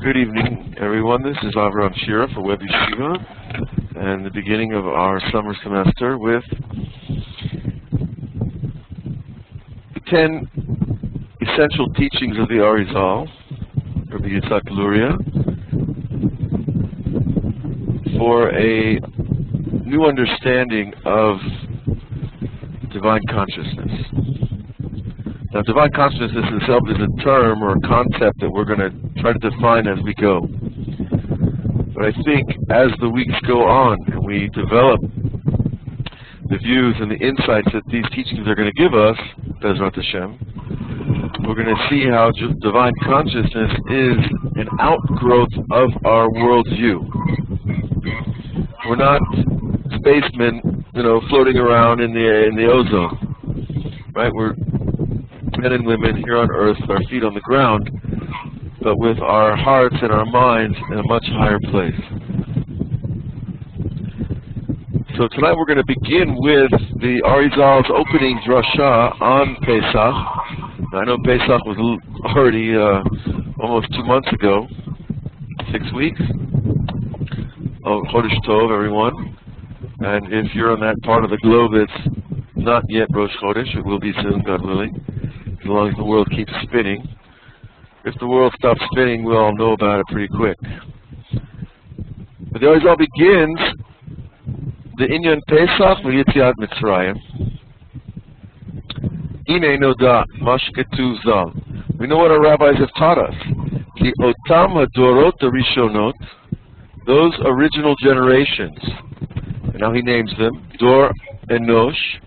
Good evening, everyone. This is Avraham Shira for Web Yeshiva, and the beginning of our summer semester with the 10 essential teachings of the Arizal, Rabbi Yitzhak Luria, for a new understanding of divine consciousness. Now, divine consciousness itself is a term or a concept that we're going to try to define as we go. But I think as the weeks go on and we develop the views and the insights that these teachings are going to give us, Bezrat Hashem, we're going to see how divine consciousness is an outgrowth of our worldview. We're not spacemen, floating around in the ozone, right? We're men and women here on earth with our feet on the ground, but with our hearts and our minds in a much higher place. So tonight we're going to begin with the Arizal's opening drasha on Pesach. Now, I know Pesach was already almost 2 months ago, 6 weeks. Oh, Chodesh Tov, everyone. And if you're on that part of the globe that's not yet Rosh Chodesh, it will be soon, God willing, as long as the world keeps spinning. If the world stops spinning, we'll all know about it pretty quick. But the Arizal begins the Inyan Pesach v'Yetziat Mitzrayim. Ine noda mashketu zal. We know what our rabbis have taught us. Ki otam hadorot harishonot, those original generations. And now he names them Dor Enosh,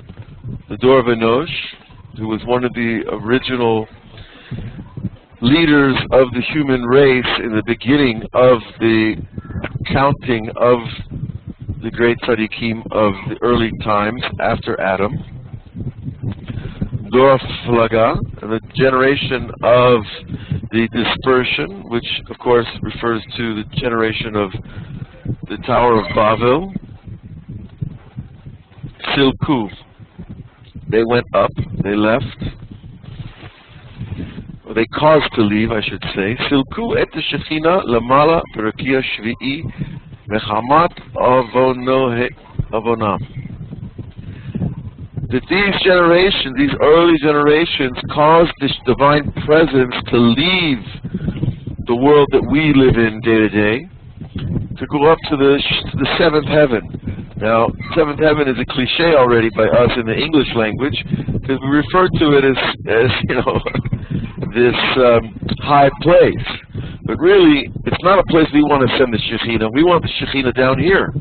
the Dor of Enosh, who was one of the original leaders of the human race in the beginning of the counting of the great tzaddikim of the early times after Adam. Dor Flaga, the generation of the dispersion, which of course refers to the generation of the Tower of Babel. Silku, they went up, they left, or they caused to leave, I should say. Silku et Shechina lamala perakia shvi'i mechamat avonam. That these generations, these early generations, caused this divine presence to leave the world that we live in day to day, to go up to the seventh heaven. Now, seventh heaven is a cliche already by us in the English language, because we refer to it as this high place. But really, it's not a place we want to send the Shekhinah. We want the Shekhinah down here.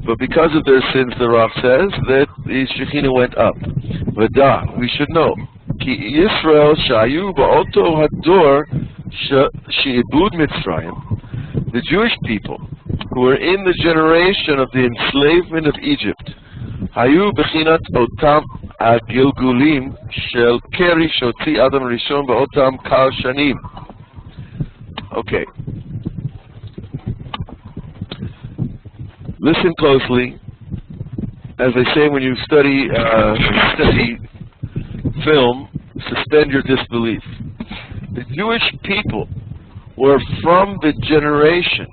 But because of their sins, the Rav says that the Shekhinah went up. V'da, we should know. Ki Yisrael shayu ba'oto hador she'ibud Mitzrayim. The Jewish people who were in the generation of the enslavement of Egypt, hayu bechinat otam agilgulim shel keri shotzi Adam Rishon ba'otam kal shanim. Okay. Listen closely. As they say when you study film, suspend your disbelief. The Jewish people were from the generation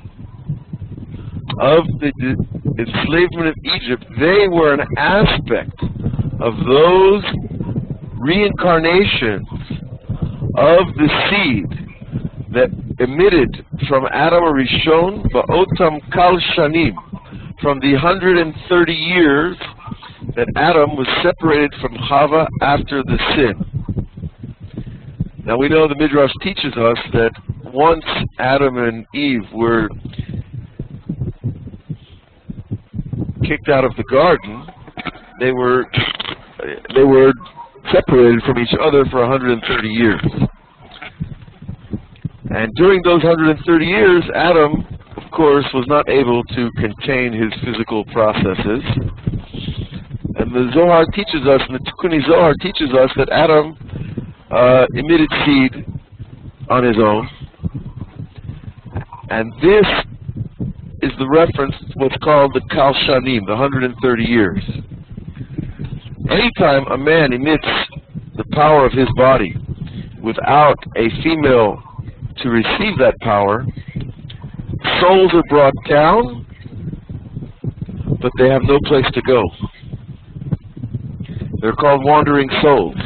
of the enslavement of Egypt. They were an aspect of those reincarnations of the seed that emitted from Adam Rishon ba'otam kal shanim, from the 130 years that Adam was separated from Chava after the sin. Now we know the Midrash teaches us that once Adam and Eve were kicked out of the garden, they were separated from each other for 130 years. And during those 130 years, Adam, of course, was not able to contain his physical processes. And the Zohar teaches us, and the Tikkuni Zohar teaches us, that Adam emitted seed on his own. And this is the reference to what's called the Kal Shanim, the 130 years. Anytime a man emits the power of his body without a female to receive that power, souls are brought down, but they have no place to go. They're called wandering souls.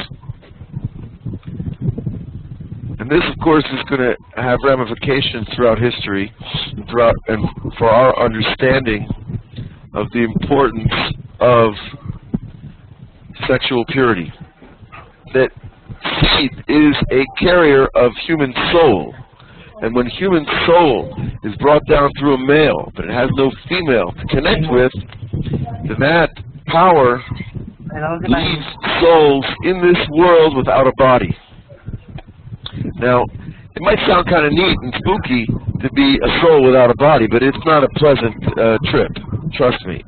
And this, of course, is going to have ramifications throughout history, and for our understanding of the importance of sexual purity. That seed is a carrier of human soul, and when human soul is brought down through a male, but it has no female to connect with, then that power leaves souls in this world without a body. Now, it might sound kind of neat and spooky to be a soul without a body, but it's not a pleasant trip, trust me.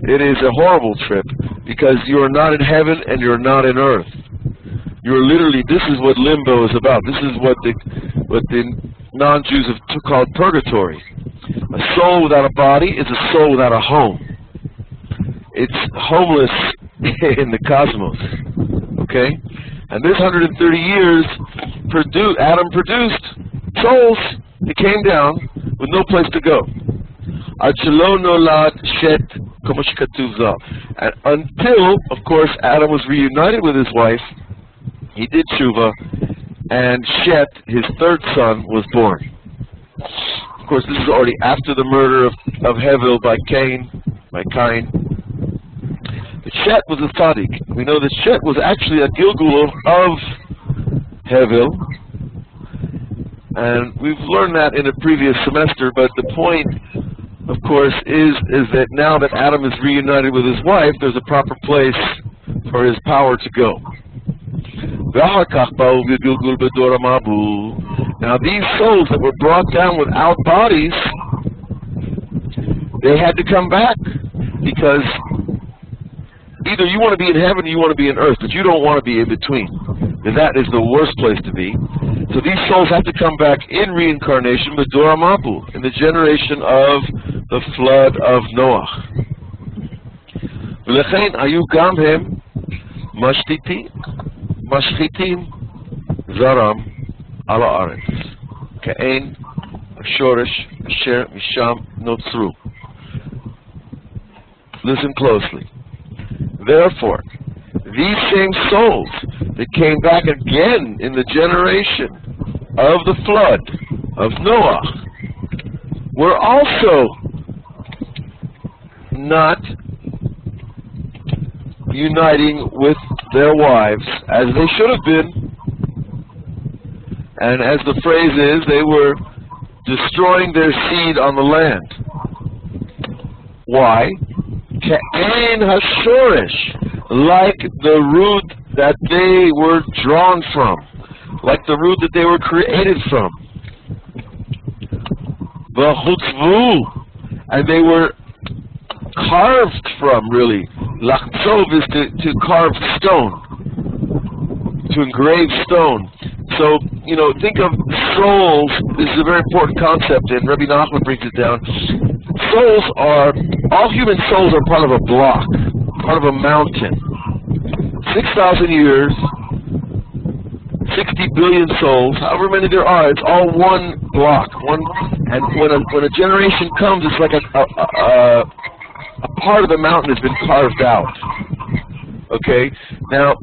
It is a horrible trip, because you are not in heaven and you're not in earth. You're literally, this is what limbo is about. This is what the non-Jews have called purgatory. A soul without a body is a soul without a home. It's homeless in the cosmos, okay? And this 130 years, Adam produced souls that came down with no place to go. And until, of course, Adam was reunited with his wife, he did tshuva, and Shet, his third son, was born. Of course, this is already after the murder of Hevel by Cain. But Shet was a tzaddik. We know that Shet was actually a Gilgul of Hevel, and we've learned that in a previous semester, but the point, of course, is that now that Adam is reunited with his wife, there's a proper place for his power to go. Now these souls that were brought down without bodies, they had to come back, because either you want to be in heaven or you want to be in earth, but you don't want to be in between. And that is the worst place to be. So these souls have to come back in reincarnation, B'dor Mabu, in the generation of the flood of Noah. V'lechein ayu gam hem mashchitim zaram ala haaretz ka'ein hashorish asher misham notzru. Listen closely. Therefore, these same souls that came back again in the generation of the flood of Noah were also not uniting with their wives as they should have been. And as the phrase is, they were destroying their seed on the land. Why? Ka'en hashorish, like the root that they were drawn from, like the root that they were created from. V'chutzvu, and they were carved from, really. Lachtzov is to carve stone, to engrave stone. So, think of souls. This is a very important concept, and Rabbi Nachman brings it down. All human souls are part of a block, part of a mountain. 6,000 years, 60 billion souls, however many there are, it's all one block. And when a generation comes, it's like a part of the mountain has been carved out. Okay? Now,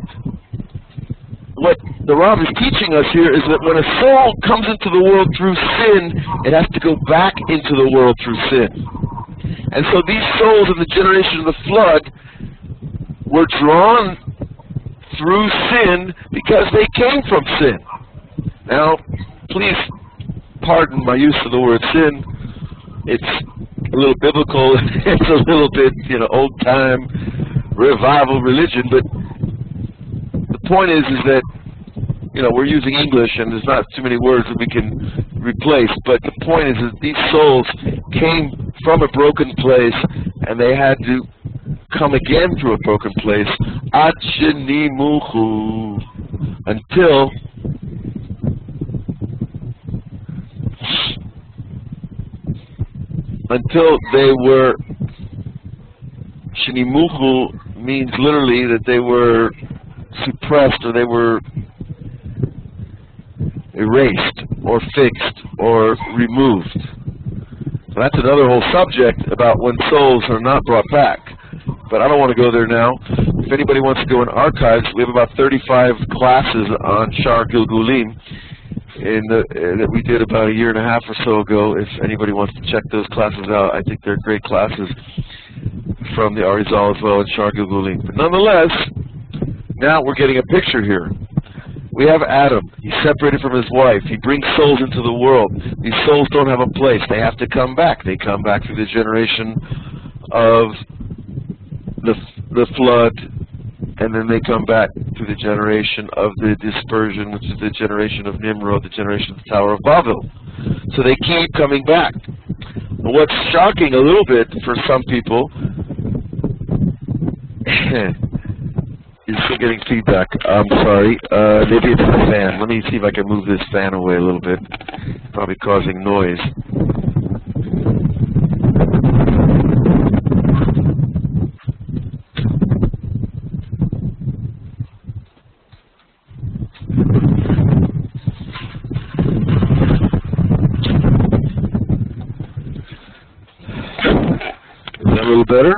what the Rav is teaching us here is that when a soul comes into the world through sin, it has to go back into the world through sin. And so these souls in the generation of the flood were drawn through sin because they came from sin. Now, please pardon my use of the word sin. It's a little biblical, it's a little bit, old-time revival religion, but the point is that, we're using English and there's not too many words that we can replace, but the point is that these souls came from a broken place and they had to come again through a broken place, ad shenimuchu, until they were, shenimuchu means literally that they were suppressed or they were erased. or fixed or removed. So that's another whole subject about when souls are not brought back. But I don't want to go there now. If anybody wants to go in archives, we have about 35 classes on Shar Gilgulim that we did about a year and a half or so ago. If anybody wants to check those classes out, I think they're great classes from the Arizal as well and Shar Gilgulim. But nonetheless, now we're getting a picture here. We have Adam. He's separated from his wife. He brings souls into the world. These souls don't have a place. They have to come back. They come back through the generation of the flood, and then they come back through the generation of the dispersion, which is the generation of Nimrod, the generation of the Tower of Babel. So they keep coming back. And what's shocking a little bit for some people is still getting feedback. I'm sorry. Maybe it's the fan. Let me see if I can move this fan away a little bit. Probably causing noise. Is that a little better?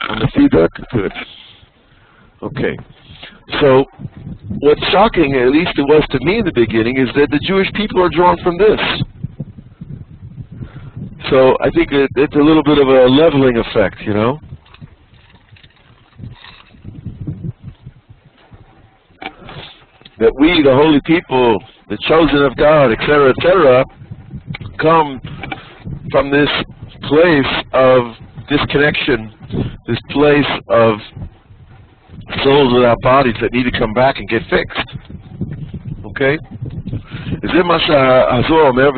On the feedback? Good. Okay. So, what's shocking, at least it was to me in the beginning, is that the Jewish people are drawn from this. So, I think it's a little bit of a leveling effect, you know? That we, the holy people, the chosen of God, etc., come from this place of disconnection, this place of souls without bodies that need to come back and get fixed. Okay? זה מה שהזוהר אומר,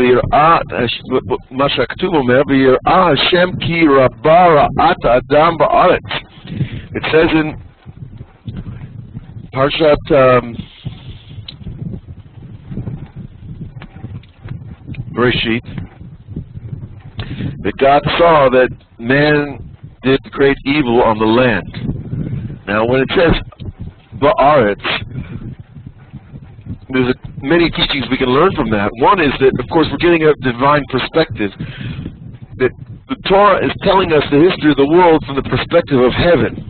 מה שהכתוב אומר, ויראה השם כי רבה רעת האדם בארץ. It says in Parshat Bereshit that God saw that man did great evil on the land. Now, when it says Ba'aretz, there's many teachings we can learn from that. One is that, of course, we're getting a divine perspective. That the Torah is telling us the history of the world from the perspective of heaven.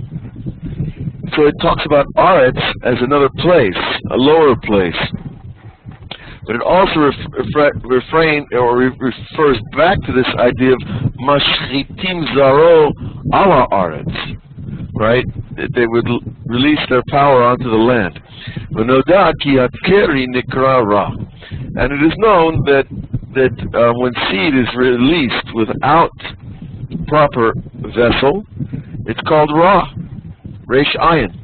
So it talks about Aretz as another place, a lower place. But it also refers back to this idea of Mashchitim Zaro ala Aretz, right? That they would release their power onto the land. And it is known that when seed is released without proper vessel, it's called Ra, Resh Ayin.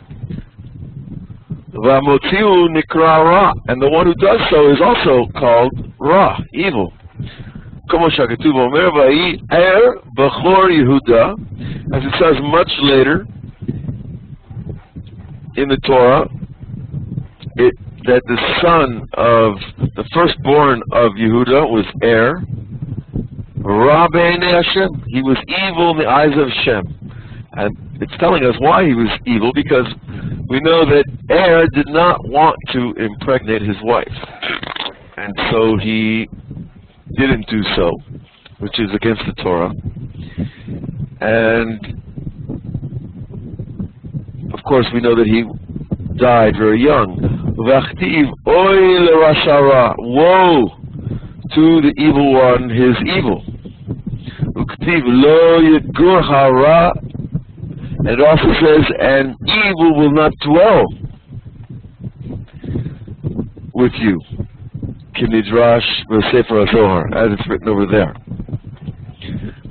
And the one who does so is also called Ra, evil. As it says much later in the Torah, that the son of the firstborn of Yehuda was Ra b'einei Hashem. He was evil in the eyes of Hashem. And it's telling us why he was evil, because we know that did not want to impregnate his wife. And so he didn't do so, which is against the Torah. And of course we know that he died very young. Woe to the evil one, his evil. And it also says, and evil will not dwell with you. Kimidrash Sefer HaZohar, as it's written over there.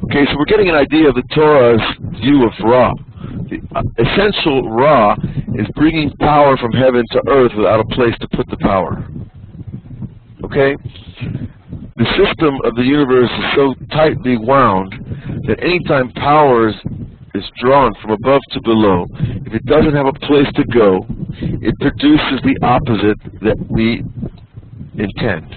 Okay, so we're getting an idea of the Torah's view of Ra. The essential Ra is bringing power from heaven to earth without a place to put the power. Okay? The system of the universe is so tightly wound that anytime power is drawn from above to below, if it doesn't have a place to go, it produces the opposite that we intend.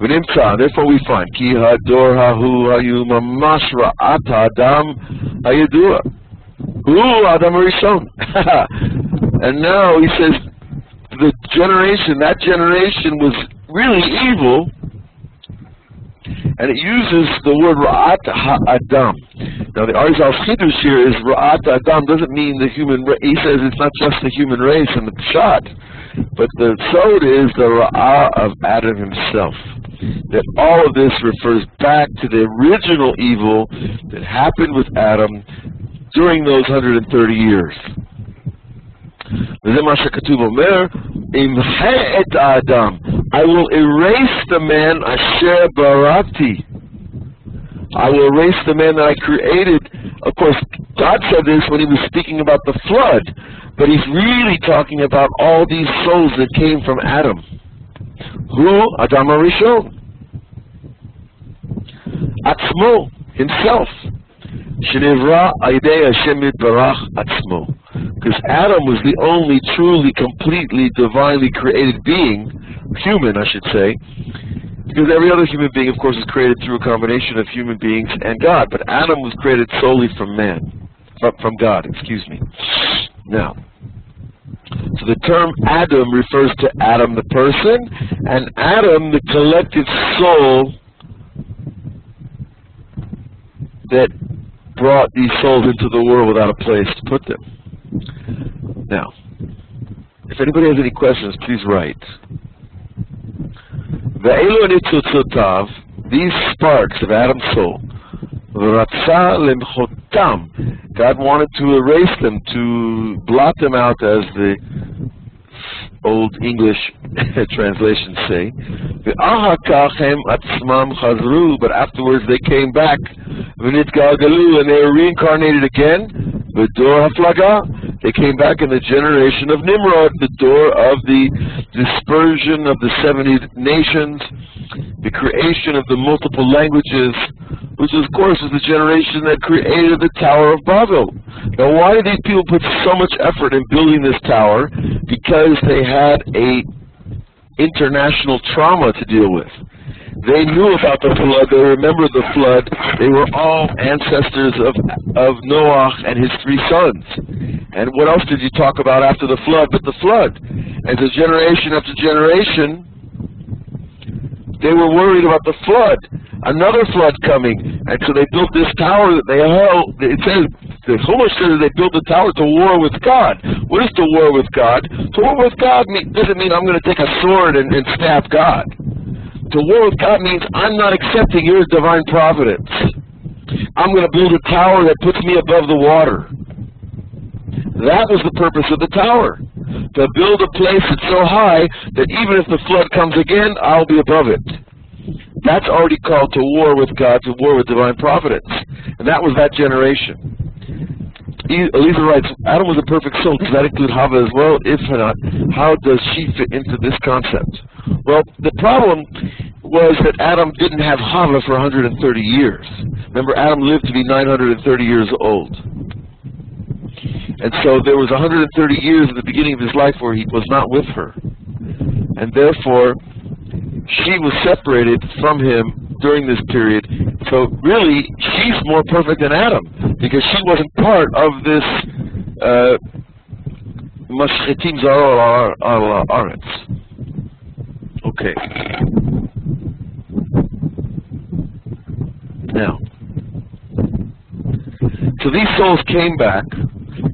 Therefore we find Ki hador hahu hayu mamash ra'at ha'adam hayedua Hu adam rishon. And now he says the that generation was really evil, and it uses the word Ra'at Ha'adam. Now the Arizal Chidush here is Ra'at Ha'adam doesn't mean the human race. He says it's not just the human race and the Pshat, but the Sod is the Ra'ah of Adam himself. That all of this refers back to the original evil that happened with Adam during those 130 years. I will erase the man asher barati. I will erase the man that I created. Of course, God said this when he was speaking about the flood, but he's really talking about all these souls that came from Adam. Who? Adam Arishon. Atzmo, himself. Shenivra Aidei Hashem Yitbarach Atzmo. Because Adam was the only truly, completely, divinely created being, human I should say, because every other human being, of course, is created through a combination of human beings and God, but Adam was created solely from from God, excuse me. Now, so the term Adam refers to Adam the person, and Adam the collective soul that brought these souls into the world without a place to put them. Now, if anybody has any questions, please write. These sparks of Adam's soul, God wanted to erase them, to blot them out, as the Old English translations say. But afterwards they came back, and they were reincarnated again. They came back in the generation of Nimrod, the door of the dispersion of the 70 nations, the creation of the multiple languages, which of course is the generation that created the Tower of Babel. Now why did these people put so much effort in building this tower? Because they had a international trauma to deal with. They knew about the flood. They remembered the flood. They were all ancestors of Noah and his 3 sons. And what else did you talk about after the flood but the flood? And so generation after generation, they were worried about the flood, another flood coming. And so they built this tower that they held. It says, the Chumash says they built the tower to war with God. What is to war with God? To war with God doesn't mean I'm going to take a sword and stab God. To war with God means I'm not accepting your divine providence. I'm going to build a tower that puts me above the water. That was the purpose of the tower. To build a place that's so high that even if the flood comes again, I'll be above it. That's already called to war with God, to war with divine providence. And that was that generation. Elisa writes, Adam was a perfect soul. Does that include Hava as well? If not, how does she fit into this concept? Well, the problem was that Adam didn't have Hava for 130 years. Remember, Adam lived to be 930 years old. And so there was 130 years at the beginning of his life where he was not with her. And therefore, she was separated from him during this period. So really, she's more perfect than Adam, because she wasn't part of this Mashchetim Zaro Aretz. Okay. Now, so these souls came back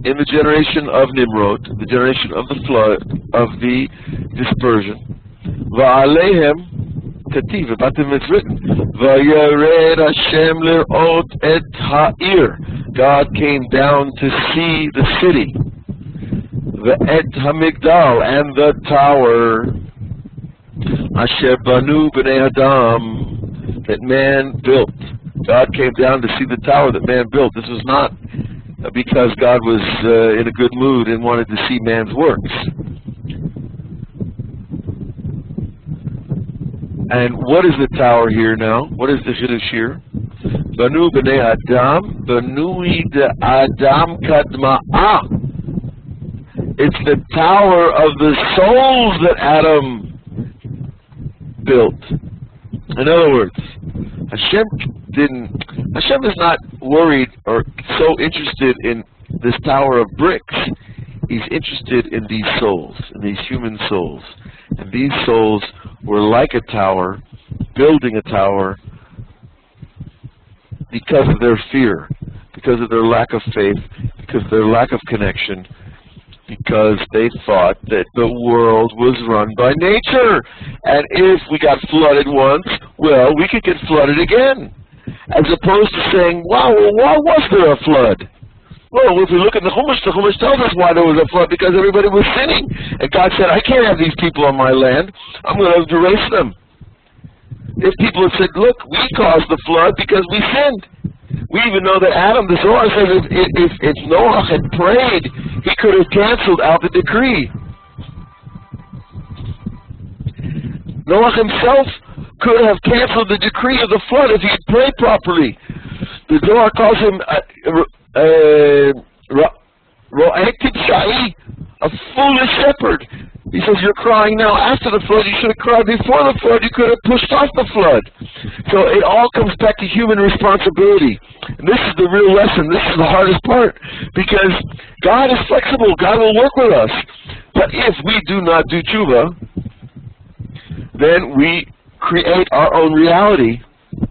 in the generation of Nimrod, the generation of the flood, of the dispersion. Va'alehem Kativ, about them it's written, Vayared Hashem lerot et ha'ir. God came down to see the city. Ve'et hamigdal, and the tower. Asher banu b'nei Adam, that man built. God came down to see the tower that man built. This was not because God was in a good mood and wanted to see man's works. And what is the tower here now? What is the Chiddush here? Banu b'nei Adam, banui de Adam kadma'ah. It's the tower of the souls that Adam built. In other words, Hashem is not worried or so interested in this tower of bricks. he's interested in these souls, in these human souls. And these souls were like a tower, building a tower because of their fear, because of their lack of faith, because of their lack of connection, because they thought that the world was run by nature. And if we got flooded once, well, we could get flooded again. As opposed to saying, wow, well, why was there a flood? Well, if we look at the Chumash tells us why there was a flood, because everybody was sinning. And God said, I can't have these people on my land. I'm going to erase them. If people had said, look, we caused the flood because we sinned. We even know that Adam, the Zohar says, if Noah had prayed, he could have canceled out the decree. Noah himself could have canceled the decree of the flood if he had prayed properly. The Zohar calls him a foolish shepherd. He says, you're crying now after the flood. You should have cried before the flood. You could have pushed off the flood. So it all comes back to human responsibility. And this is the real lesson. This is the hardest part. Because God is flexible. God will work with us. But if we do not do tshuva, then we create our own reality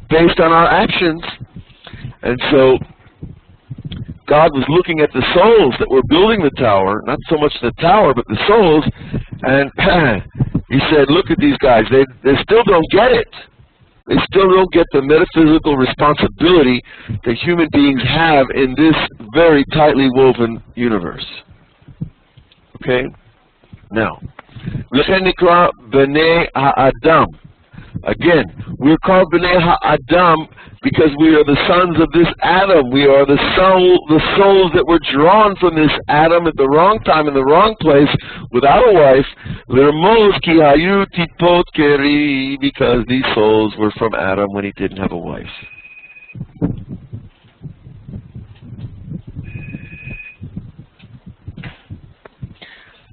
based on our actions. And so God was looking at the souls that were building the tower, not so much the tower, but the souls, and he said, look at these guys, they still don't get it. They still don't get the metaphysical responsibility that human beings have in this very tightly woven universe. Okay? Now, L'chen nikra b'nei ha'adam. Again, we're called b'nei ha'adam because we are the sons of this Adam. We are the souls that were drawn from this Adam at the wrong time in the wrong place without a wife. L'rmos ki hayu tipot keri, because these souls were from Adam when he didn't have a wife.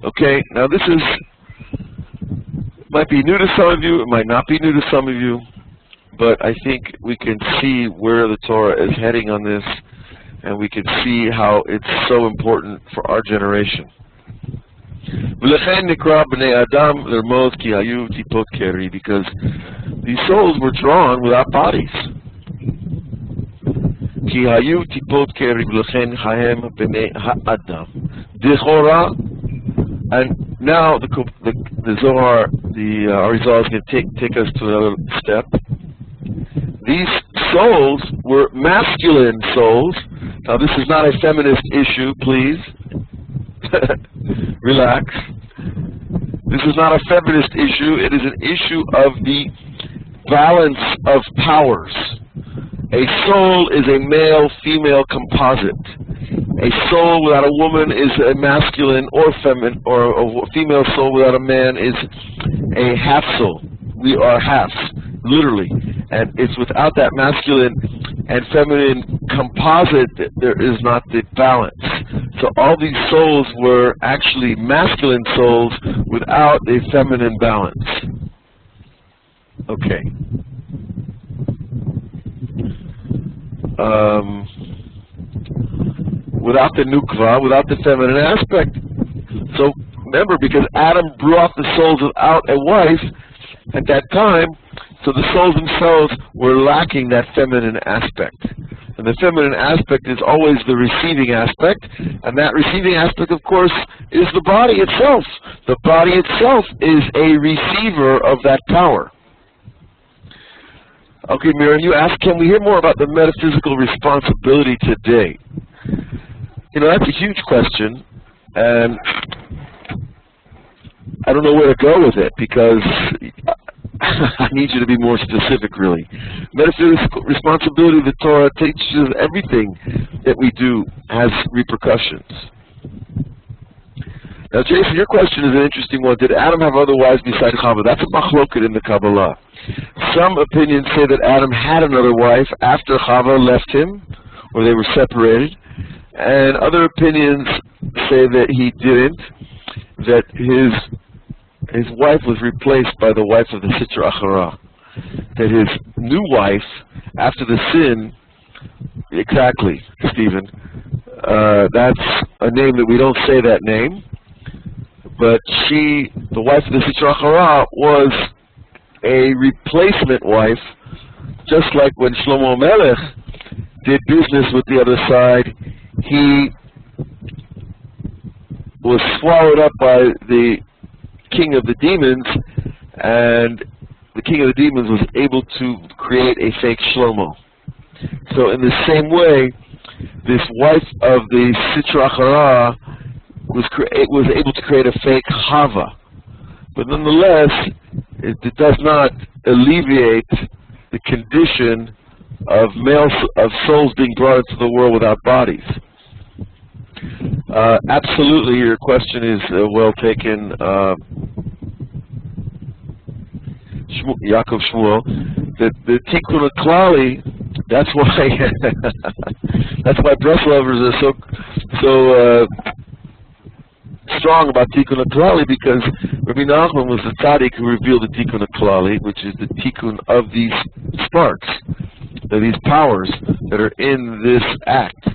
Okay, now this might be new to some of you, it might not be new to some of you, but I think we can see where the Torah is heading on this, and we can see how it's so important for our generation. Because these souls were drawn without bodies. And now the Zohar, the Arizal is going to take us to another step. These souls were masculine souls. Now this is not a feminist issue, please. Relax. This is not a feminist issue. It is an issue of the balance of powers. A soul is a male-female composite. A soul without a woman is a masculine or feminine, or a female soul without a man is a half soul. We are halves, literally. And it's without that masculine and feminine composite that there is not the balance. So all these souls were actually masculine souls without a feminine balance. Okay. Without the nukva, without the feminine aspect. So remember, because Adam brought the souls without a wife at that time, so the souls themselves were lacking that feminine aspect. And the feminine aspect is always the receiving aspect, and that receiving aspect, of course, is the body itself. The body itself is a receiver of that power. Okay, Miriam, you asked, can we hear more about the metaphysical responsibility today? You know, that's a huge question, and I don't know where to go with it, because I need you to be more specific, really. Metaphysical responsibility, the Torah teaches everything that we do has repercussions. Now, Jason, your question is an interesting one. Did Adam have other wives besides Chava? That's a machloket in the Kabbalah. Some opinions say that Adam had another wife after Chava left him, or they were separated. And other opinions say that he didn't, that his wife was replaced by the wife of the Sitra Achara. That his new wife, after the sin, exactly, Stephen, That's a name that we don't say that name. But she, the wife of the Sitra Achara, was a replacement wife, just like when Shlomo Melech did business with the other side, he was swallowed up by the king of the demons, and the king of the demons was able to create a fake Shlomo. So in the same way, this wife of the Sitra Achara was able to create a fake Chava. But nonetheless, it does not alleviate the condition of souls being brought into the world without bodies. Absolutely, your question is well taken, Yaakov Shmuel. The Tikkun HaKlali, that's why that's why Breslovers are so strong about Tikkun HaKlali, because Rabbi Nachman was the tzaddik who revealed the Tikkun HaKlali, which is the tikkun of these sparks, these powers that are in this act.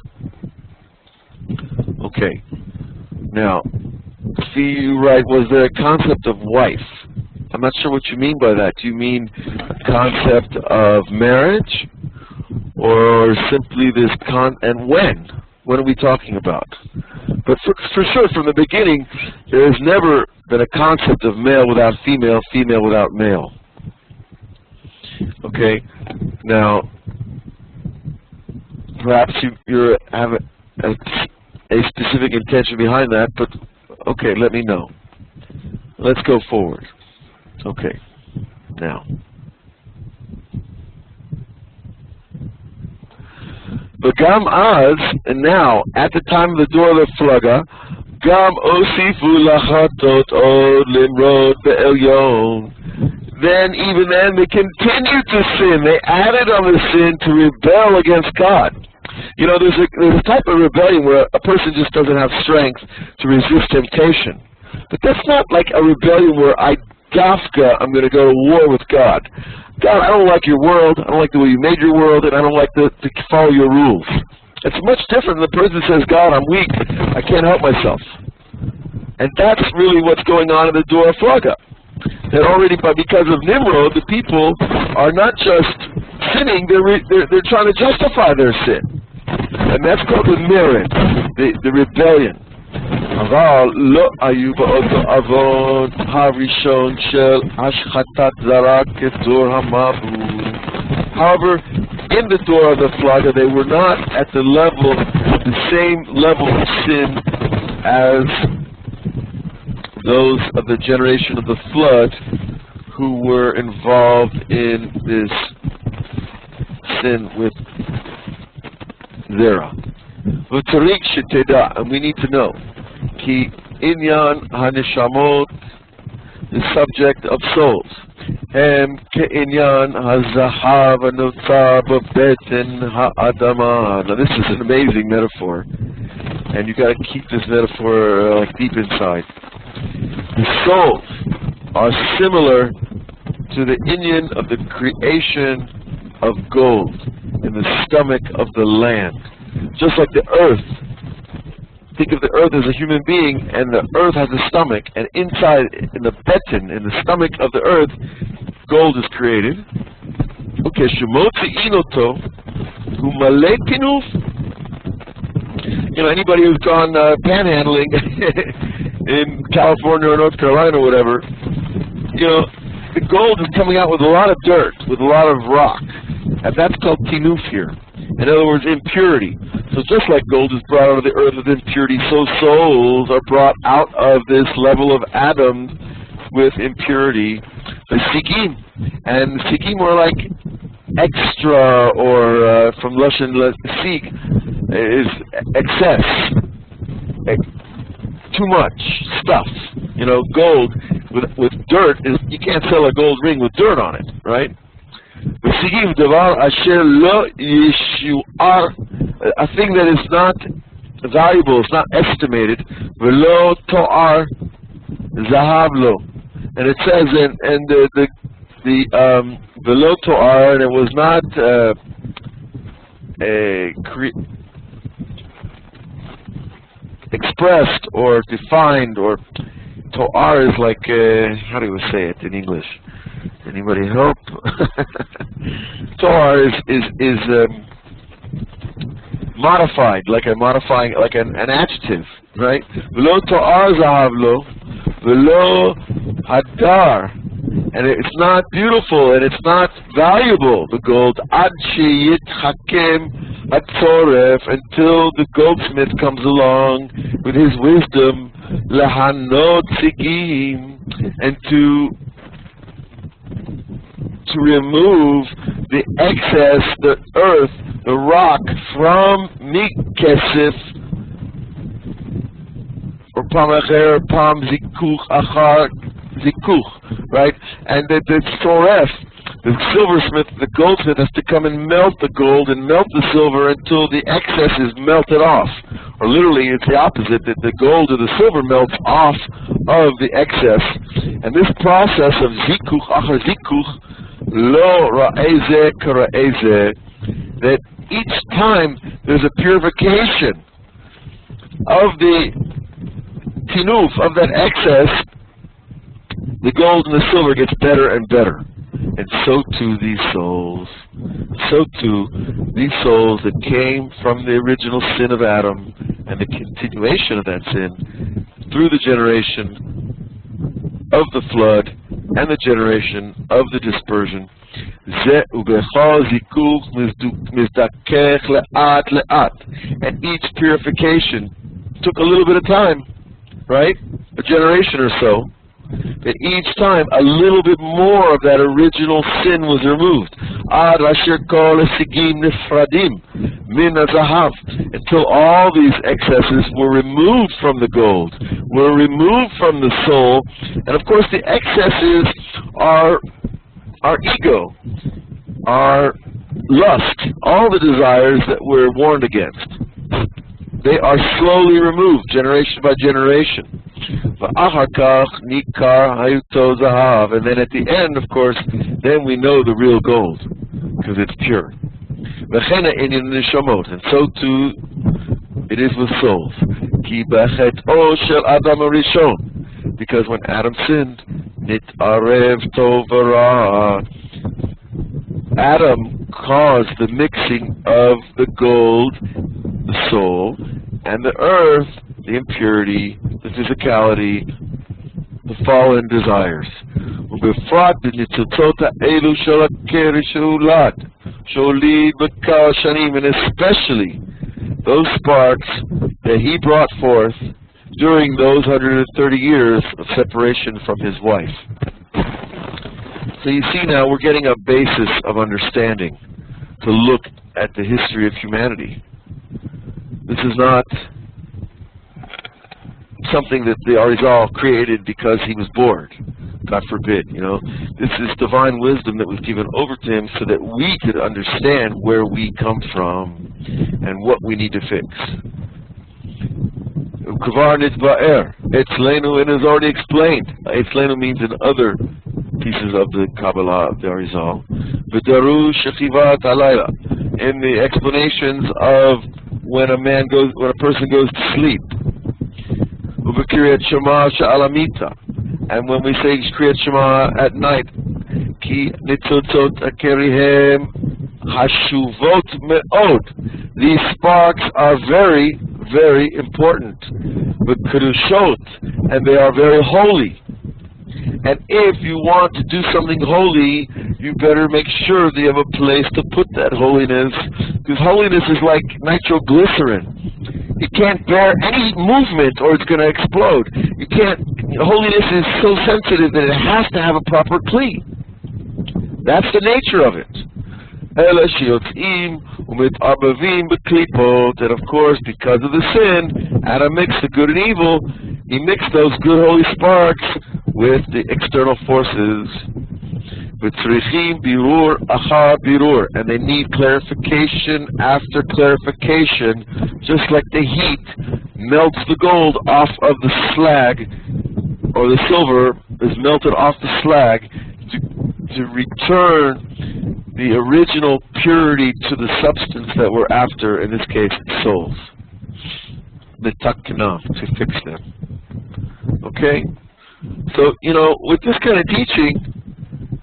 Okay. Now, see, you right, was there a concept of wife? I'm not sure what you mean by that. Do you mean a concept of marriage? Or simply this and when? What are we talking about? But for sure, from the beginning, there has never been a concept of male without female, female without male. Okay? Now, perhaps you have a specific intention behind that, but okay, let me know. Let's go forward. Okay, now. V'gam az, and now, at the time of the door of the Flaga, Gam osifu lachatot od limrod be'elyon. Then, even then, they continued to sin. They added on the sin to rebel against God. You know, there's a type of rebellion where a person just doesn't have strength to resist temptation. But that's not like a rebellion where I'm going to go to war with God. God, I don't like your world, I don't like the way you made your world, and I don't like to follow your rules. It's much different than the person says, God, I'm weak, I can't help myself. And that's really what's going on in the door of Flaga. That already, because of Nimrod, the people are not just sinning, they're trying to justify their sin. And that's called the merit, the rebellion. אבל לא היו באותו עוון הראשון של השחתת זרע כדור המבול. However, in the door of the Flaga, they were not at the same level of sin as those of the generation of the flood who were involved in this sin with Zerah. And we need to know, Ki inyan haneshamot, the subject of souls, hem ke'inyan hazahav anotzar b'beten ha'adama. Now this is an amazing metaphor, and you got to keep this metaphor deep inside. The souls are similar to the inyan of the creation of gold in the stomach of the land. Just like the earth, think of the earth as a human being, and the earth has a stomach, and inside, in the beten, in the stomach of the earth, gold is created. Okay, shemotzi inoto, humale pinuf. You know, anybody who's gone panhandling in California or North Carolina or whatever, you know, the gold is coming out with a lot of dirt, with a lot of rock, and that's called tinuf here. In other words, impurity. So just like gold is brought out of the earth with impurity, so souls are brought out of this level of Adam with impurity. The Sikim. And the Sikim are like extra, or from Lashon Sik, is excess. Too much stuff. You know, gold with dirt, you can't sell a gold ring with dirt on it, right? V'sigim davar asher lo yishuar, a thing that is not valuable, it's not estimated. V'lo to'ar zahav lo, and it says, and the v'lo to'ar, and it was not expressed or defined, or Torah is like, how do we say it in English? Anybody help? Torah is modified, like an adjective, right? V'lo Torah zahav lo, v'lo hadar. And it's not beautiful, and it's not valuable, the gold, ad sheyitchakem hatzoref, until the goldsmith comes along with his wisdom, lahanot sigim, and to remove the excess, the earth, the rock, from mikesef, or pamacher, pam zikuch achar zikuch, right? And that the soref, the silversmith, the goldsmith, has to come and melt the gold and melt the silver until the excess is melted off. Or literally, it's the opposite, that the gold or the silver melts off of the excess. And this process of zikuch achar zikuch, lo ra'ezeh kara'ezeh, that each time there's a purification of the tinuf, of that excess, the gold and the silver gets better and better. And so too these souls. So too these souls that came from the original sin of Adam and the continuation of that sin through the generation of the flood and the generation of the dispersion. And each purification took a little bit of time, right? A generation or so. But each time, a little bit more of that original sin was removed. Until all these excesses were removed from the gold, were removed from the soul. And of course the excesses are our ego, our lust, all the desires that we're warned against. They are slowly removed, generation by generation. And then at the end, of course, then we know the real gold, because it's pure. And so too it is with souls. Because when Adam sinned, Adam caused the mixing of the gold, the soul, and the earth, the impurity, the physicality, the fallen desires. And especially those sparks that he brought forth during those 130 years of separation from his wife. So you see now we're getting a basis of understanding to look at the history of humanity. This is not something that the Arizal created because he was bored. God forbid, you know. This is divine wisdom that was given over to him so that we could understand where we come from and what we need to fix. Etzlenu, and is already explained. Etzlenu means in other pieces of the Kabbalah of the Arizal. V'daru shechivat halayla, in the explanations of when a person goes to sleep. U'v'kriyat shema sha'alamita, and when we say kriyat shema at night, ki nitzotzot akerihem hashuvot me'od, these sparks are very, very important, but kedushot, and they are very holy. And if you want to do something holy, you better make sure that you have a place to put that holiness, because holiness is like nitroglycerin. It can't bear any movement or it's going to explode. You can't. Holiness is so sensitive that it has to have a proper kli. That's the nature of it. And of course, because of the sin, Adam mixed the good and evil. He mixed those good holy sparks with the external forces. And they need clarification after clarification, just like the heat melts the gold off of the slag, or the silver is melted off the slag, to return the original purity to the substance that we're after, in this case, souls. letaknav, to fix them. Okay? So, with this kind of teaching,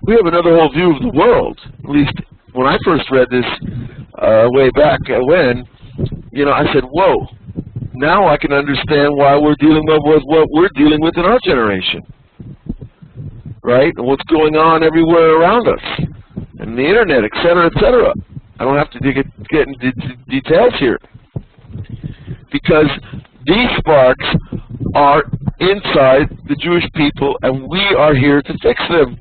we have another whole view of the world. At least when I first read this way back when, I said, whoa, now I can understand why we're dealing with what we're dealing with in our generation. Right? And what's going on everywhere around us. And the internet, etc., etc. I don't have to get into details here. Because these sparks are inside the Jewish people, and we are here to fix them.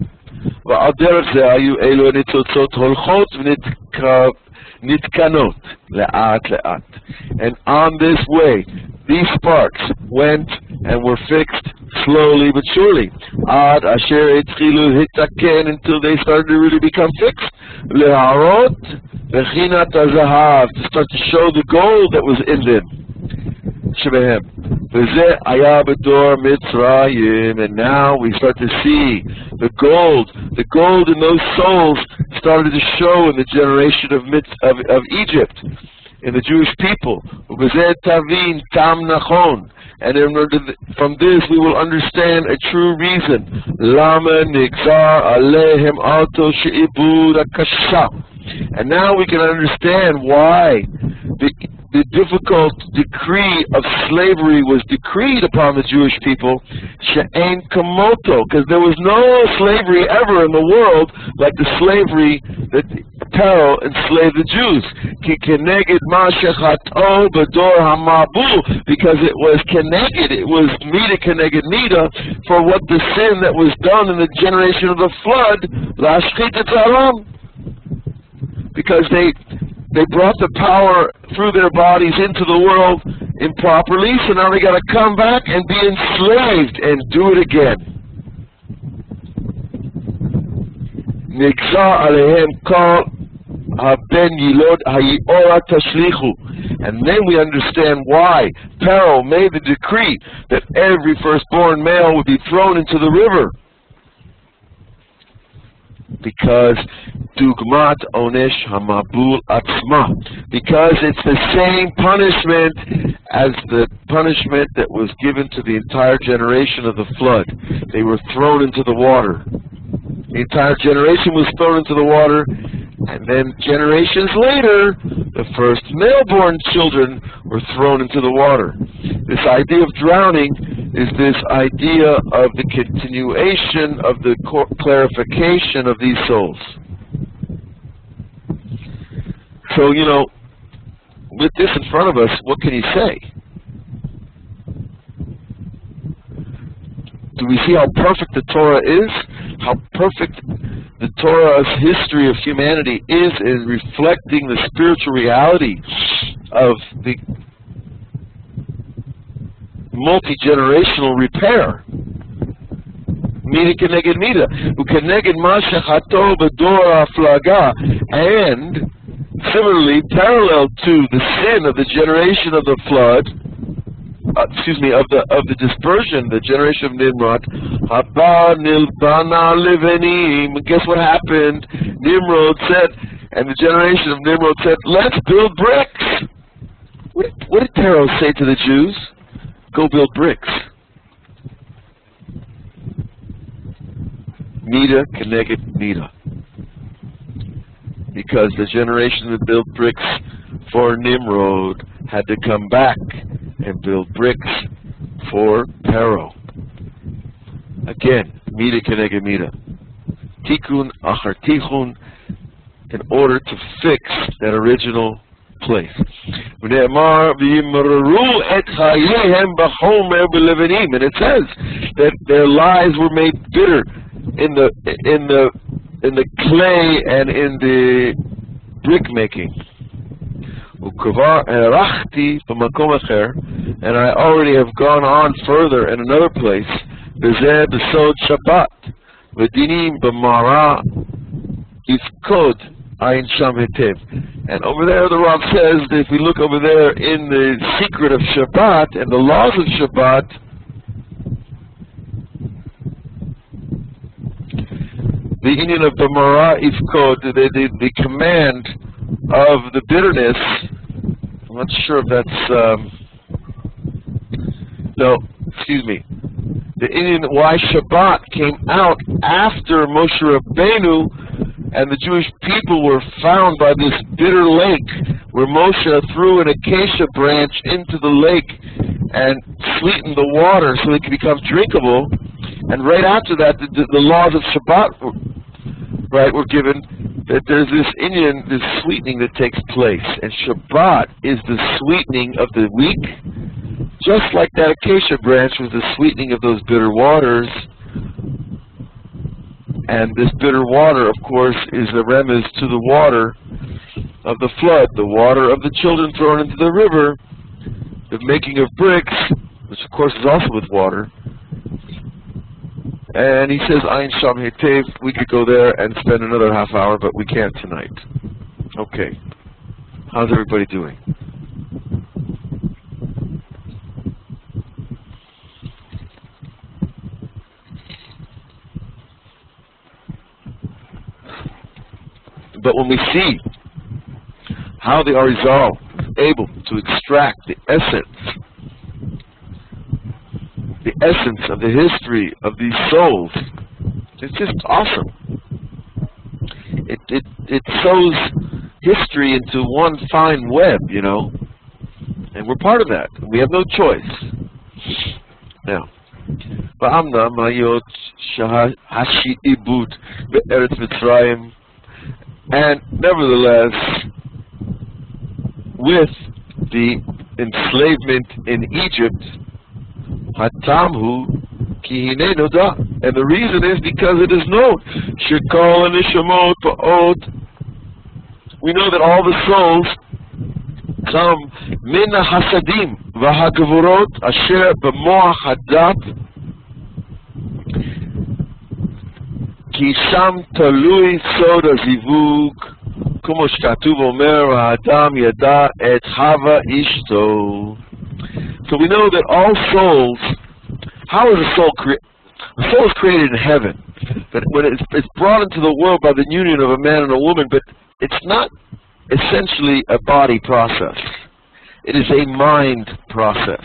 And on this way, these sparks went and were fixed slowly but surely. Until they started to really become fixed. To start to show the gold that was in them. And now we start to see the gold in those souls started to show in the generation of Egypt, in the Jewish people. And from this we will understand a true reason. And now we can understand why the difficult decree of slavery was decreed upon the Jewish people, she'ein kamoto, because there was no slavery ever in the world like the slavery that Pharaoh enslaved the Jews. Ki keneged ma shechato b'dor hamabul, because it was keneged, it was mida keneged mida, for what the sin that was done in the generation of the flood, lashchit et haram, because they brought the power through their bodies into the world improperly, so now they got to come back and be enslaved and do it again. And then we understand why Pharaoh made the decree that every firstborn male would be thrown into the river. Because dugmat onesh hamabul atzma, because it's the same punishment as the punishment that was given to the entire generation of the flood. They were thrown into the water. The entire generation was thrown into the water, and then generations later, the first male-born children were thrown into the water. This idea of drowning is this idea of the continuation of the clarification of these souls. So, with this in front of us, what can you say? Do we see how perfect the Torah is? How perfect the Torah's history of humanity is in reflecting the spiritual reality of the multi-generational repair. Mida keneged mida, ukeneged ma shechato b'dor haflaga, and similarly, parallel to the sin of the generation of the flood, of the dispersion, the generation of Nimrod, haba nilbana livenim. Guess what happened? Nimrod said, and the generation of Nimrod said, let's build bricks. What did Pharaoh say to the Jews? Go build bricks. Mida keneged mida. Because the generation that built bricks for Nimrod had to come back and build bricks for Pharaoh. Again, mida keneged mida. Tikkun achar tikkun, in order to fix that original place. And it says that their lives were made bitter in the clay and in the brick making. And I already have gone on further in another place. And over there the Rav says that if we look over there in the secret of Shabbat and the laws of Shabbat, the union of B'mara Ifkod, the command of the bitterness, I'm not sure if that's no, excuse me. The Indian, why Shabbat came out after Moshe Rabbeinu and the Jewish people were found by this bitter lake where Moshe threw an acacia branch into the lake and sweetened the water so it could become drinkable. And right after that, the laws of Shabbat were given, that there's this sweetening that takes place. And Shabbat is the sweetening of the week, just like that acacia branch was the sweetening of those bitter waters. And this bitter water, of course, is a remez to the water of the flood, the water of the children thrown into the river, the making of bricks, which of course is also with water. And he says, Ayin Sham Hetev, we could go there and spend another half hour, but we can't tonight. Okay. How's everybody doing? But when we see how the Arizal is able to extract the essence of the history of these souls, it's just awesome. It sews history into one fine web, you know, and we're part of that. We have no choice. Now, Ba'amna Mayot Shahashi Ibut Be'eretz Mitzrayim. And nevertheless, with the enslavement in Egypt, Hatamhu Kihine Noda, and the reason is because it is known. Shekol Nishamot Ba'ot. We know that all the souls come Mina Hasadim V'Hagavurot Asher B'Moach Hadat. כי שם תלוי סוד הזיווג, כמו שכתוב אומר, האדם ידע את חווה אשתו. So we know that all souls, how is a soul created? A soul is created in heaven, but when it's brought into the world by the union of a man and a woman, but it's not essentially a body process. It is a mind process.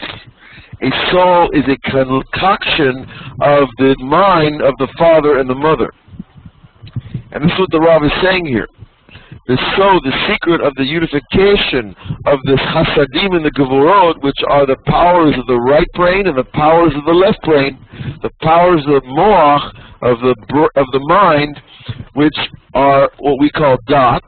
A soul is a concoction of the mind of the father and the mother. And this is what the Rav is saying here. The secret of the unification of this Hasadim and the Gevurot, which are the powers of the right brain and the powers of the left brain, the powers of the Moach, of the mind, which are what we call Dot.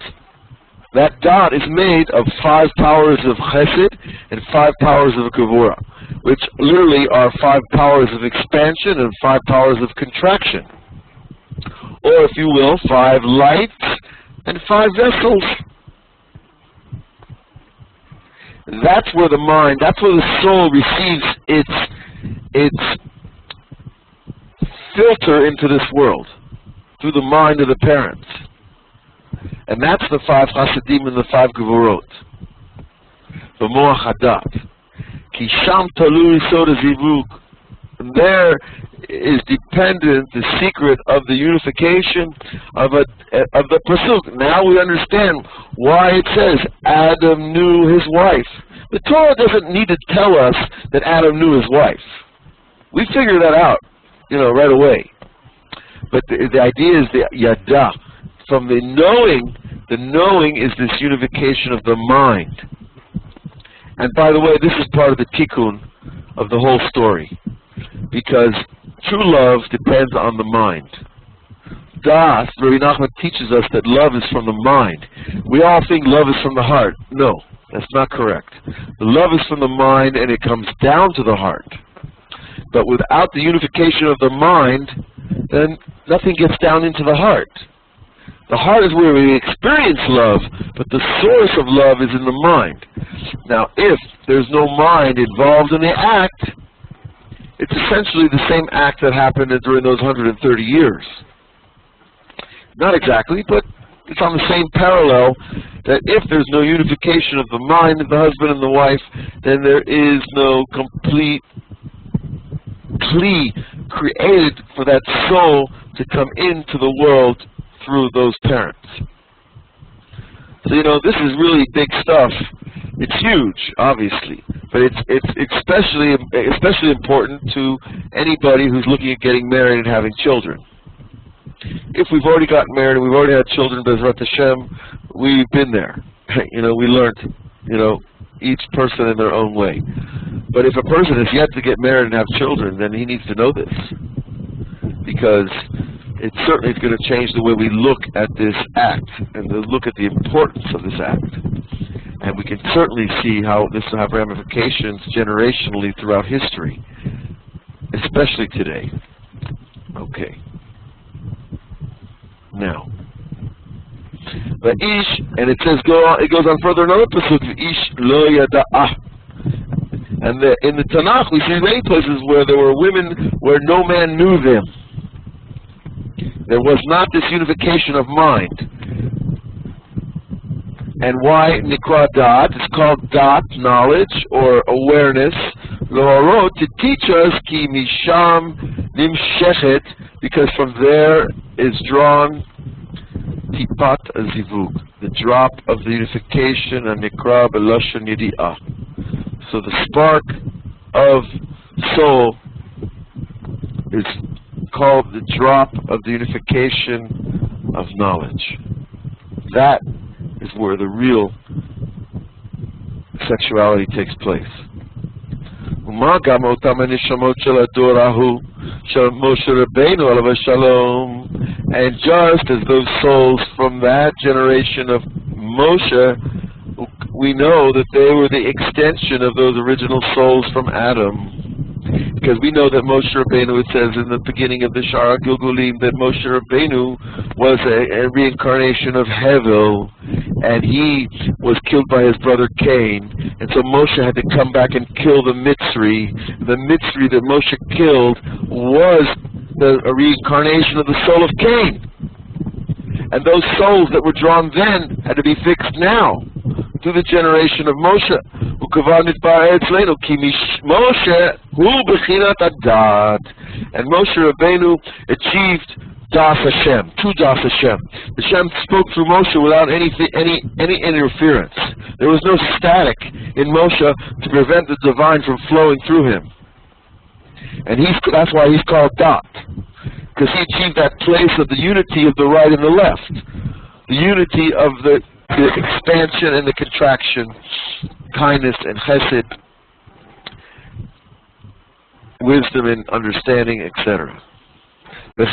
That Dot is made of 5 powers of Chesed and 5 powers of Gevurah, which literally are 5 powers of expansion and 5 powers of contraction. Or, if you will, 5 lights and 5 vessels. That's where the mind, that's where the soul receives its filter into this world, through the mind of the parents. And that's the 5 Hasidim and the 5 Gevurot. The Moach Hadat. Ki sham talui sod hazivug. And there is dependent the secret of the unification of the pasuk. Now we understand why it says Adam knew his wife. The Torah doesn't need to tell us that Adam knew his wife. We figure that out, right away. But the idea is the yada. From the knowing is this unification of the mind. And by the way, this is part of the tikkun of the whole story. Because true love depends on the mind. Das, Rabbi Nachman teaches us that love is from the mind. We all think love is from the heart. No, that's not correct. The love is from the mind and it comes down to the heart. But without the unification of the mind, then nothing gets down into the heart. The heart is where we experience love, but the source of love is in the mind. Now, if there's no mind involved in the act, it's essentially the same act that happened during those 130 years. Not exactly, but it's on the same parallel that if there's no unification of the mind of the husband and the wife, then there is no complete plea created for that soul to come into the world through those parents. So, this is really big stuff It's huge, obviously, but it's especially important to anybody who's looking at getting married and having children. If we've already gotten married and we've already had children, Bezrat Hashem, we've been there. We learned, each person in their own way. But if a person has yet to get married and have children, then he needs to know this, because it certainly is going to change the way we look at this act and look at the importance of this act. And we can certainly see how this will have ramifications generationally throughout history, especially today. Okay. Now, but ish, and it says it goes on further, another pasuk, ish lo yada'ah. And in the Tanakh we see many places where there were women where no man knew them. There was not this unification of mind. And why nikra dat? It's called dat, knowledge or awareness. Lo'arot, to teach us ki misham nimshechet, because from there is drawn tipat azivug, the drop of the unification, and nikra belashon yedi'ah. So the spark of soul is called the drop of the unification of knowledge. That is where the real sexuality takes place. And just as those souls from that generation of Moshe, we know that they were the extension of those original souls from Adam. Because we know that Moshe Rabbeinu, it says in the beginning of the Shara Gilgulim, that Moshe Rabbeinu was a reincarnation of Hevel, and he was killed by his brother Cain. And so Moshe had to come back and kill the Mitzri. The Mitzri that Moshe killed was a reincarnation of the soul of Cain. And those souls that were drawn then had to be fixed now, through the generation of Moshe. And Moshe Rabbeinu achieved Das Hashem, true Das Hashem. Hashem spoke through Moshe without any interference. There was no static in Moshe to prevent the divine from flowing through him. And that's why he's called Dat, because he achieved that place of the unity of the right and the left, the unity of the expansion and the contraction, kindness and chesed, wisdom and understanding, etc. And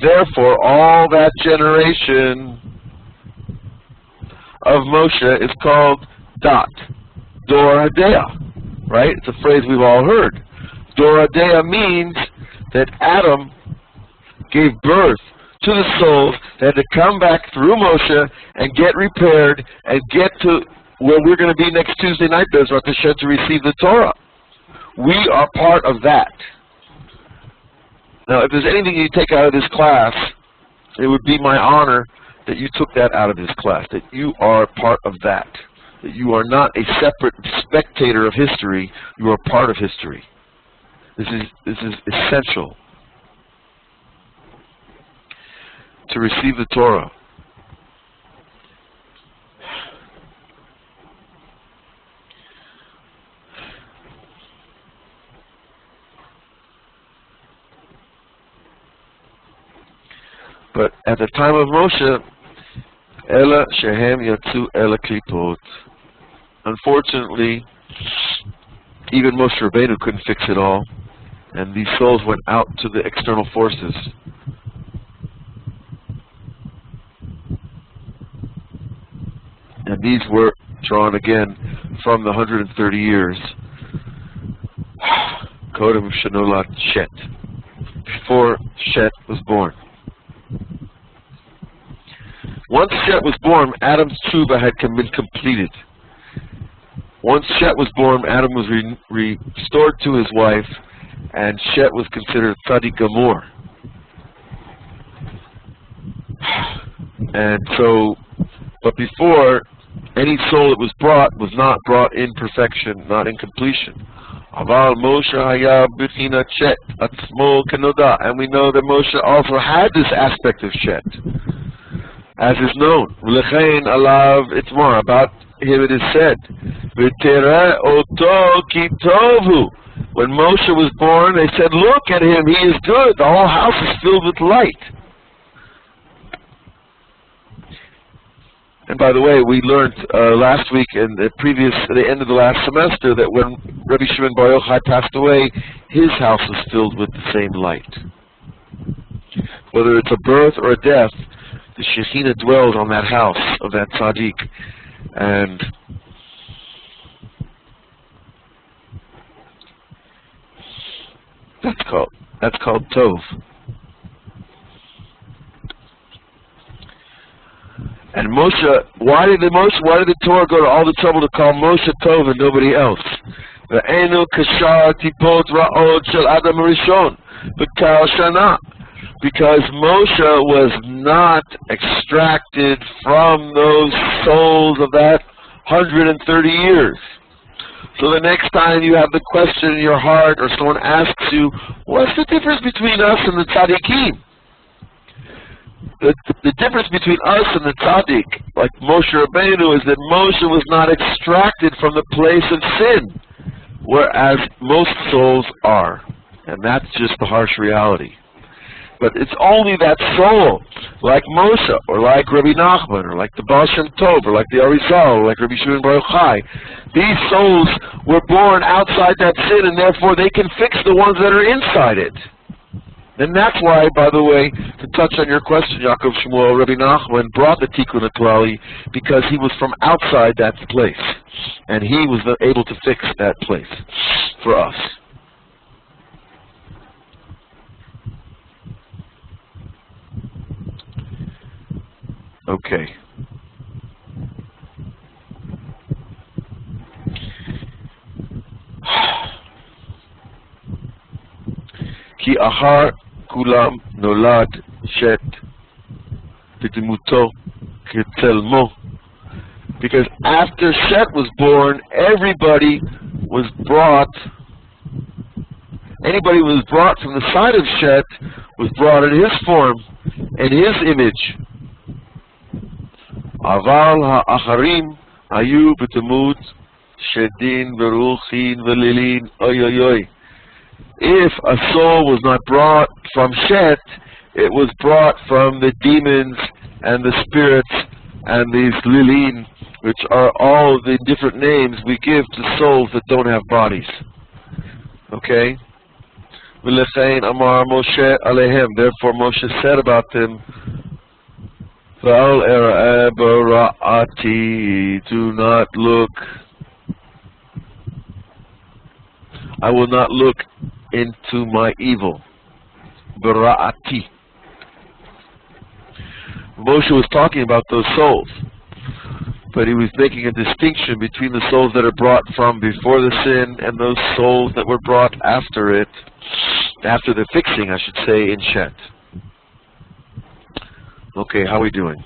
therefore all that generation of Moshe is called Dat, Dor Hadea, right? It's a phrase we've all heard. Dor Hadea means that Adam gave birth to the souls that had to come back through Moshe and get repaired and get to where we're going to be next Tuesday night, Bezrat Hashem, to receive the Torah. We are part of that. Now, if there's anything you take out of this class, it would be my honor that you took that out of this class, that you are part of that you are not a separate spectator of history, you are part of history. This is essential to receive the Torah. But at the time of Moshe, Ela Shehem Yatsu Ela Klipot. Unfortunately, even Moshe Rabbeinu couldn't fix it all, and these souls went out to the external forces. And these were drawn again from the 130 years. Kodem Shenolat Shet. Before Shet was born. Once Shet was born, Adam's tshuva had been completed. Once Shet was born, Adam was restored to his wife, and Shet was considered tzaddik gamor. And so, but before, any soul that was not brought in perfection, not in completion. Aval Moshe haya b'china Shet atzmo kenoda, and we know that Moshe also had this aspect of Shet. as is known. V'lechein alav itmar, about him it is said, V'tereh oto ki tovu. When Moshe was born, they said, look at him, he is good. The whole house is filled with light. And by the way, we learned last week in the end of the last semester that when Rabbi Shimon Bar Yochai passed away, his house was filled with the same light. Whether it's a birth or a death, the Shekhinah dwells on that house of that tzaddik. And that's called Tov. And Moshe, why did the Torah go to all the trouble to call Moshe Tov and nobody else? Ve'enu kashar tipot ra'od shel Adam Rishon b'kal shana. Because Moshe was not extracted from those souls of that 130 years. So the next time you have the question in your heart, or someone asks you, what's the difference between us and the tzaddikim? The difference between us and the tzaddik, like Moshe Rabbeinu, is that Moshe was not extracted from the place of sin, whereas most souls are. And that's just the harsh reality. But it's only that soul, like Moshe, or like Rabbi Nachman, or like the Baal Shem Tov, or like the Arizal, or like Rabbi Shimon Bar Yochai. These souls were born outside that sin, and therefore they can fix the ones that are inside it. And that's why, by the way, to touch on your question, Yaakov Shmuel, Rabbi Nachman brought the Tikkun HaKlali because he was from outside that place, and he was able to fix that place for us. Okay. Ki achar kulam nolad shet b'dimuto ketzelmo. Because after Shet was born, anybody was brought from the side of Shet was brought in his form, in his image. Aval ha'acharim ayu b'temut shedin v'ruchin v'lilin oy oy oy. If a soul was not brought from Shet, it was brought from the demons and the spirits and these lilin, which are all the different names we give to souls that don't have bodies. Okay? V'lechein amar Moshe alehem. Therefore Moshe said about them, V'al era'eh bara'ati, do not look, I will not look into my evil. Bara'ati. Moshe was talking about those souls, but he was making a distinction between the souls that are brought from before the sin and those souls that were brought after it, after the fixing, I should say, in Shet. Okay, how are we doing?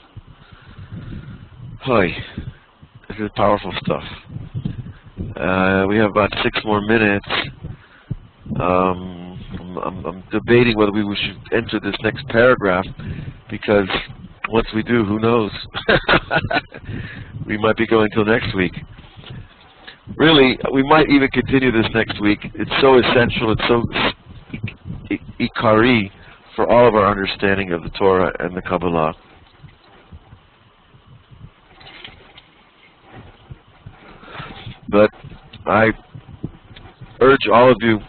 Hi. This is powerful stuff. We have about 6 more minutes. I'm debating whether we should enter this next paragraph, because once we do, who knows? We might be going till next week. Really, we might even continue this next week. It's so essential, it's so ikari for all of our understanding of the Torah and the Kabbalah. But I urge all of you,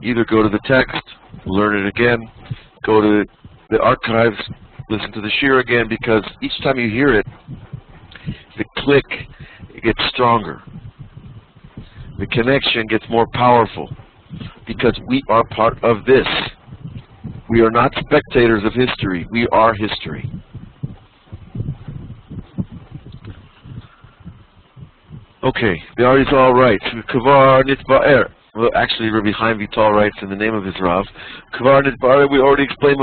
either go to the text, learn it again, go to the archives, listen to the Shira again, because each time you hear it, the click, it gets stronger. The connection gets more powerful, because we are part of this. We are not spectators of history. We are history. Okay, the Arizal writes, Kavar nitba'er. Well, actually, Rabbi Chaim Vital writes in the name of his Rav, Kavar nitba'er, we already explained,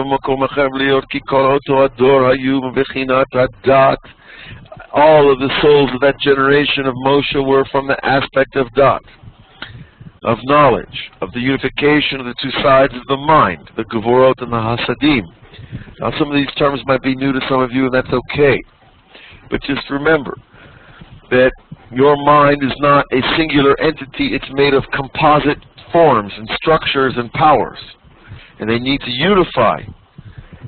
all of the souls of that generation of Moshe were from the aspect of Dat. of knowledge, of the unification of the two sides of the mind, the Gevorot and the Hasadim. Now some of these terms might be new to some of you, and that's okay. But just remember that your mind is not a singular entity, it's made of composite forms and structures and powers. And they need to unify.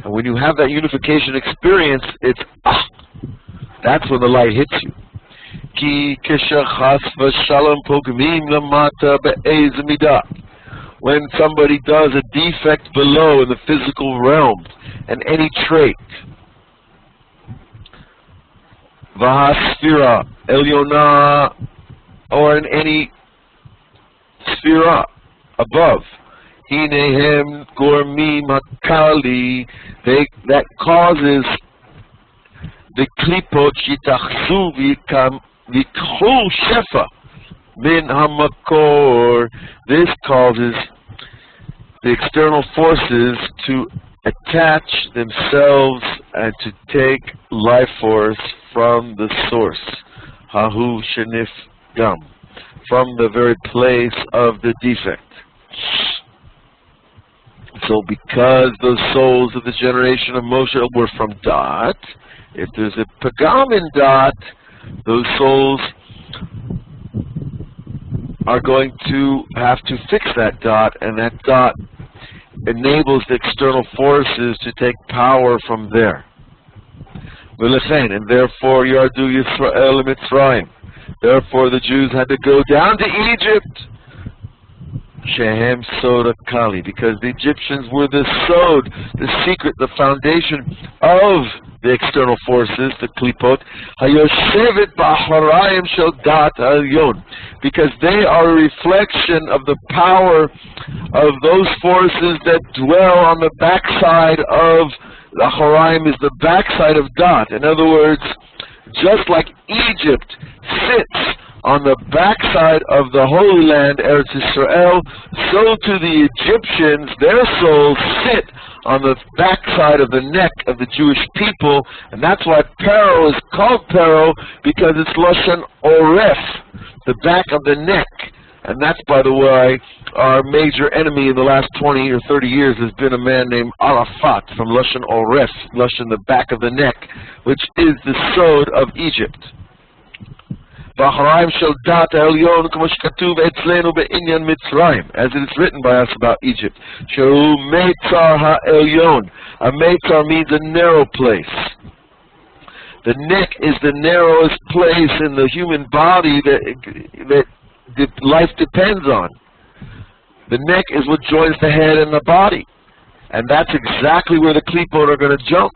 And when you have that unification experience, it's that's when the light hits you. Ki kisha chas v'shalom pogmim lamata be'ez midah. When somebody does a defect below in the physical realm, and any trait, v'hasfira elyona, or in any sfira above, hinehem gormim hakali, that causes the klipot yitachzu v'ikhu shefa min hamakor. This causes the external forces to attach themselves and to take life force from the source, hahu shenif gam, from the very place of the defect. So because those souls of the generation of Moshe were from Dot, if there's a pagam in Dot, those souls are going to have to fix that Dot, and that Dot enables the external forces to take power from there. And therefore, Yardu Yisrael Mitzrayim. Therefore, the Jews had to go down to Egypt. Shehem Soda Kali, because the Egyptians were the Sod, the secret, the foundation of the external forces, the Klipot, Hayoshevet B'Harayim Shel Dat Elyon, because they are a reflection of the power of those forces that dwell on the backside of the Harayim, is the backside of Dat. In other words, just like Egypt sits on the backside of the Holy Land, Eretz Yisrael, so to the Egyptians, their souls sit on the backside of the neck of the Jewish people, and that's why Pharaoh is called Pharaoh, because it's Lashon Oref, the back of the neck. And that's, by the way, our major enemy in the last 20 or 30 years has been a man named Arafat from Lashon Oref, Lashon the back of the neck, which is the Sod of Egypt. B'Harayim Shel Dat Elyon, K'mo Shekatuv Etzlenu Be'inyan Mitzrayim, as it is written by us about Egypt. Shehu Meitzar HaElyon. A Meitzar means a narrow place. The neck is the narrowest place in the human body that life depends on. The neck is what joins the head and the body. And that's exactly where the Klipot are going to jump.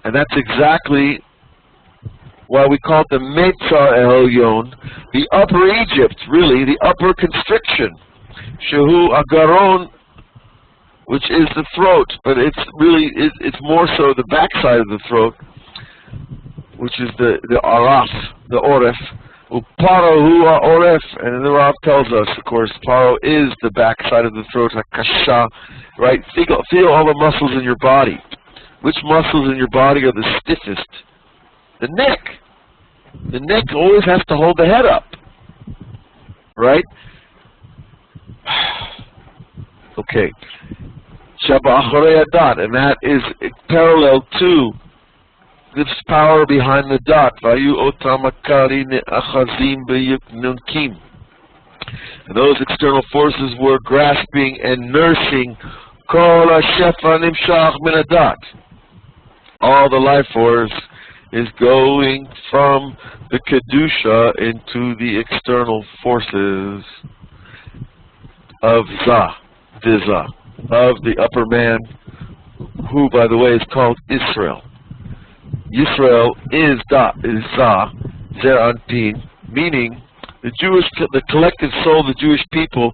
And that's exactly why we call it the Meitzar Elyon, the upper Egypt, really, the upper constriction. Shehu Agaron, which is the throat, but it's really, it's more so the backside of the throat, which is the Araf, the Oref. Uparo Hua Oref, and the Rav tells us, of course, Paro is the backside of the throat, Hakasha, right? Feel all the muscles in your body. Which muscles in your body are the stiffest? The neck. The neck always has to hold the head up, right? Okay. Shaba Acharei Adat, and that is parallel to this power behind the dot. Vayu otam akari ne'achazim b'yuknunkim. Those external forces were grasping and nursing kol ha-shefa nimshach min adat. All the life force is going from the Kedusha into the external forces of Zah, of the upper man, who, by the way, is called Israel. Yisrael is Zah, Zer Anpin, meaning the collective soul of the Jewish people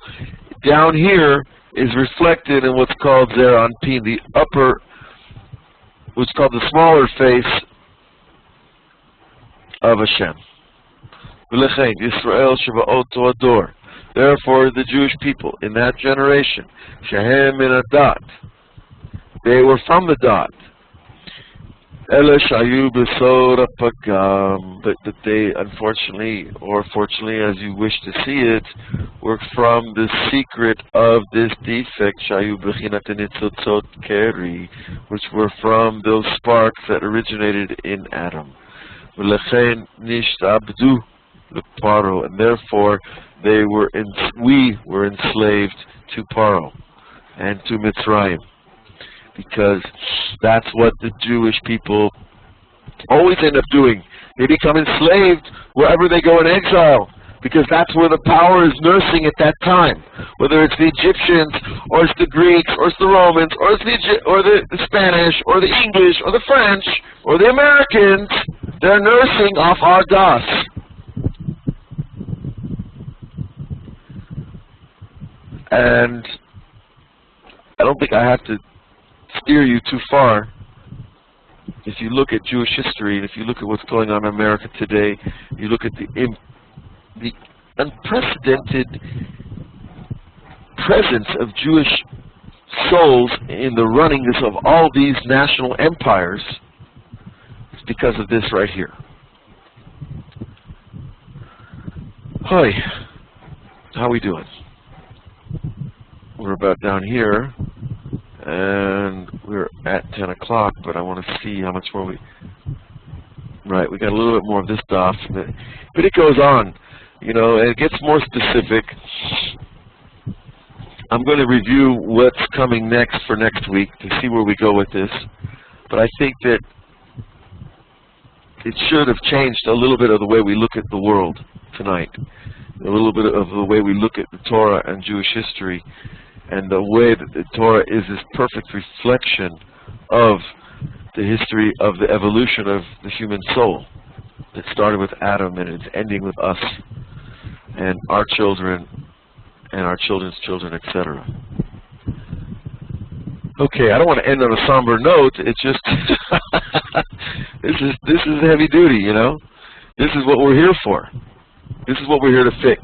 down here is reflected in what's called Zer Anpin, the upper, what's called the smaller face of Hashem. V'lechein Yisrael Shava'ot To'ador. Therefore, the Jewish people in that generation, Shehem min Adat, they were from the dot. Ela shayu besod hapagam, but that they, unfortunately, or fortunately, as you wish to see it, were from the secret of this defect, shayu bechinat nitzotzot keri, which were from those sparks that originated in Adam. V'lechen nishtabdu leparo, and therefore we were enslaved to Paro and to Mitzrayim, because that's what the Jewish people always end up doing. They become enslaved wherever they go in exile, because that's where the power is nursing at that time. Whether it's the Egyptians, or it's the Greeks, or it's the Romans, or it's the Spanish, or the English, or the French, or the Americans, they're nursing off our das. And I don't think I have to steer you too far. If you look at Jewish history, and if you look at what's going on in America today, you look at the unprecedented presence of Jewish souls in the runnings of all these national empires, it's because of this right here. Hi, how we doing? We're about down here, and we're at 10 o'clock, but I want to see how much more we... Right, we got a little bit more of this stuff, but it goes on, you know, and it gets more specific. I'm going to review what's coming next for next week to see where we go with this, but I think that it should have changed a little bit of the way we look at the world tonight, a little bit of the way we look at the Torah and Jewish history, and the way that the Torah is this perfect reflection of the history of the evolution of the human soul that started with Adam and it's ending with us and our children and our children's children, etc. Okay, I don't want to end on a somber note. It's just this is heavy duty, you know. This is what we're here for. This is what we're here to fix.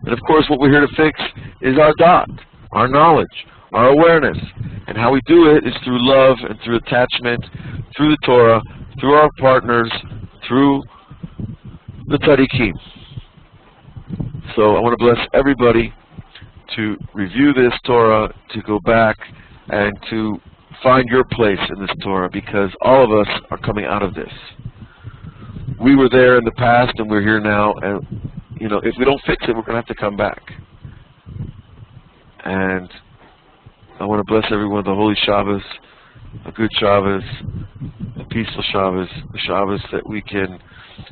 And of course, what we're here to fix is our dot, our knowledge, our awareness. And how we do it is through love and through attachment, through the Torah, through our partners, through the tzaddikim. So I want to bless everybody to review this Torah, to go back and to find your place in this Torah, because all of us are coming out of this. We were there in the past and we're here now, and you know, if we don't fix it, we're going to have to come back. And I want to bless everyone with a holy Shabbos, a good Shabbos, a peaceful Shabbos, a Shabbos that we can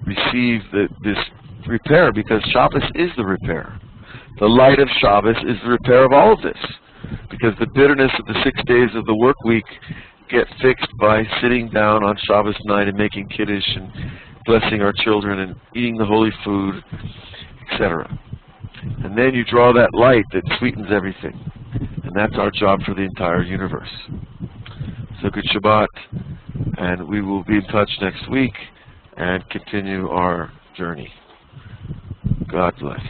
receive this repair, because Shabbos is the repair. The light of Shabbos is the repair of all of this, because the bitterness of the 6 days of the work week get fixed by sitting down on Shabbos night and making Kiddush and blessing our children and eating the holy food, etc. And then you draw that light that sweetens everything. And that's our job for the entire universe. So good Shabbat, and we will be in touch next week and continue our journey. God bless.